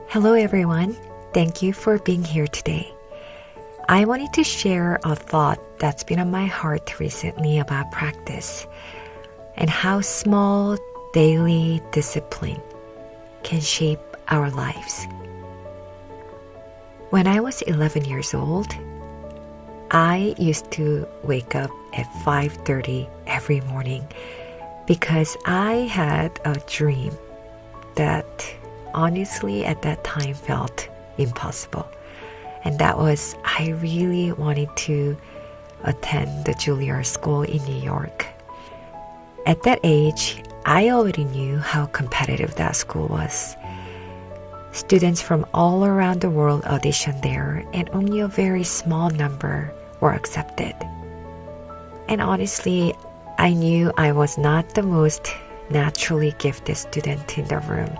Hello everyone. Thank you for being here today. I wanted to share a thought that's been on my heart recently about practice and how small daily discipline can shape our lives. When I was 11 years old, I used to wake up at 5:30 every morning because I had a dream that honestly at that time felt impossible. And that was I really wanted to attend the Juilliard School in New York. At that age, I already knew how competitive that school was. Students from all around the world auditioned there, and only a very small number were accepted. And honestly, I knew I was not the most naturally gifted student in the room.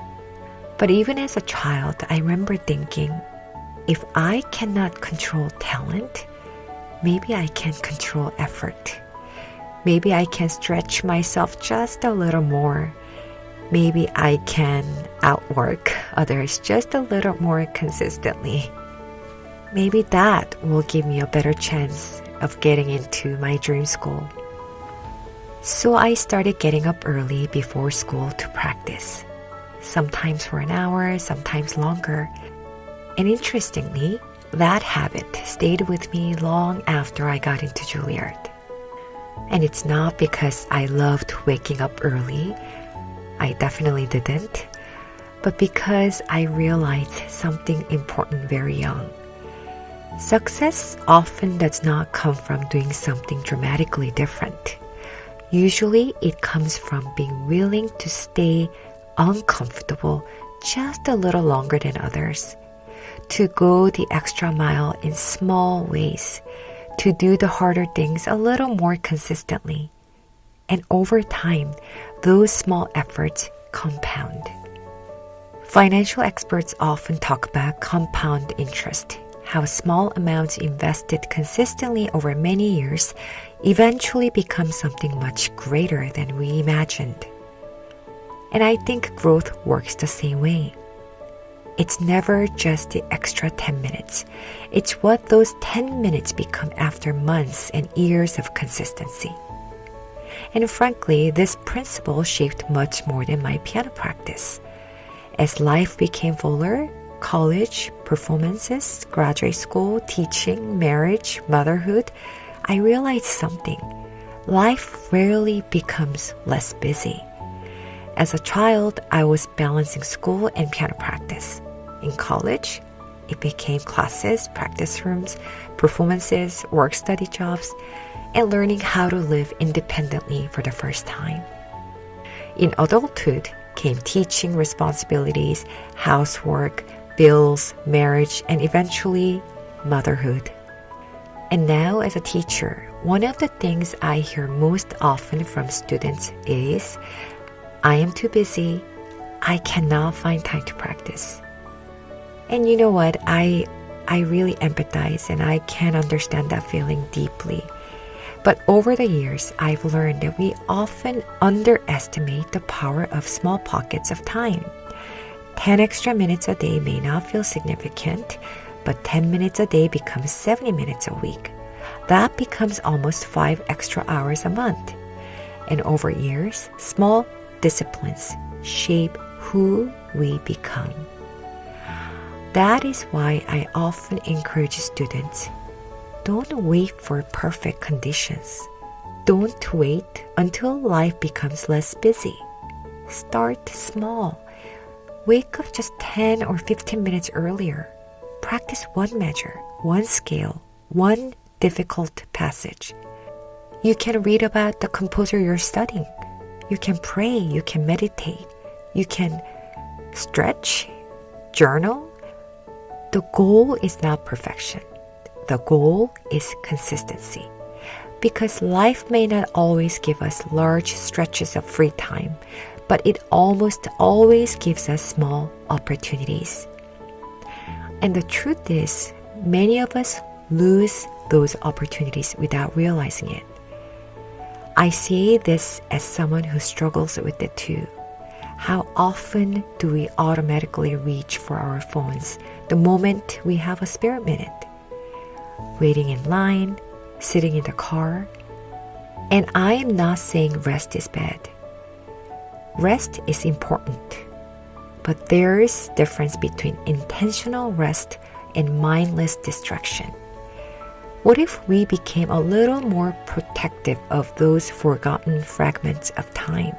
But even as a child, I remember thinking, if I cannot control talent, maybe I can control effort. Maybe I can stretch myself just a little more. Maybe I can outwork others just a little more consistently. Maybe that will give me a better chance of getting into my dream school. So I started getting up early before school to practice. Sometimes for an hour, sometimes longer. And interestingly, that habit stayed with me long after I got into Juilliard. And it's not because I loved waking up early. I definitely didn't. But because I realized something important very young. Success often does not come from doing something dramatically different. Usually it comes from being willing to stay uncomfortable just a little longer than others, to go the extra mile in small ways, to do the harder things a little more consistently. And over time, those small efforts compound. Financial experts often talk about compound interest, how small amounts invested consistently over many years eventually become something much greater than we imagined. And I think growth works the same way. It's never just the extra 10 minutes. It's what those 10 minutes become after months and years of consistency. And frankly, this principle shaped much more than my piano practice. As life became fuller, college, performances, graduate school, teaching, marriage, motherhood, I realized something. Life rarely becomes less busy. As a child, I was balancing school and piano practice. In college, it became classes, practice rooms, performances, work-study jobs, and learning how to live independently for the first time. In adulthood came teaching responsibilities, housework, bills, marriage, and eventually motherhood. And now as a teacher, one of the things I hear most often from students is, I am too busy. I cannot find time to practice. And you know what? I really empathize and I can understand that feeling deeply. But over the years, I've learned that we often underestimate the power of small pockets of time. 10 extra minutes a day may not feel significant, but 10 minutes a day becomes 70 minutes a week. That becomes almost 5 extra hours a month. And over years, small disciplines shape who we become. That is why I often encourage students, don't wait for perfect conditions. Don't wait until life becomes less busy. Start small. Wake up just 10 or 15 minutes earlier. Practice one measure, one scale, one difficult passage. You can read about the composer you're studying. You can pray, you can meditate, you can stretch, journal. The goal is not perfection. The goal is consistency. Because life may not always give us large stretches of free time, but it almost always gives us small opportunities. And the truth is, many of us lose those opportunities without realizing it. I see this as someone who struggles with it too. How often do we automatically reach for our phones the moment we have a spare minute? Waiting in line, sitting in the car. And I am not saying rest is bad. Rest is important. But there is difference between intentional rest and mindless distraction. What if we became a little more protective of those forgotten fragments of time?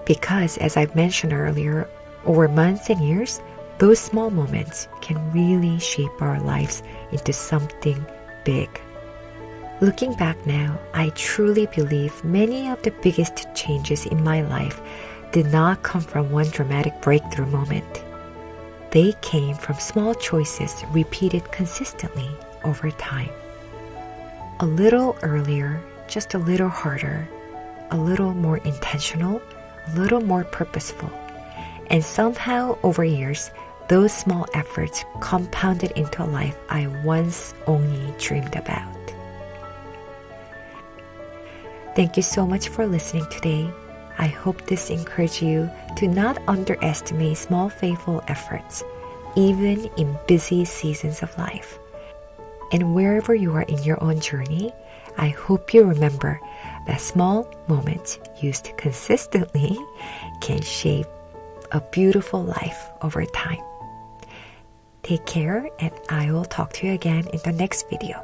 Because, as I've mentioned earlier, over months and years, those small moments can really shape our lives into something big. Looking back now, I truly believe many of the biggest changes in my life did not come from one dramatic breakthrough moment. They came from small choices repeated consistently over time. A little earlier, just a little harder, a little more intentional, a little more purposeful. And somehow, over years, those small efforts compounded into a life I once only dreamed about. Thank you so much for listening today. I hope this encouraged you to not underestimate small faithful efforts, even in busy seasons of life. And wherever you are in your own journey, I hope you remember that small moments used consistently can shape a beautiful life over time. Take care, and I will talk to you again in the next video.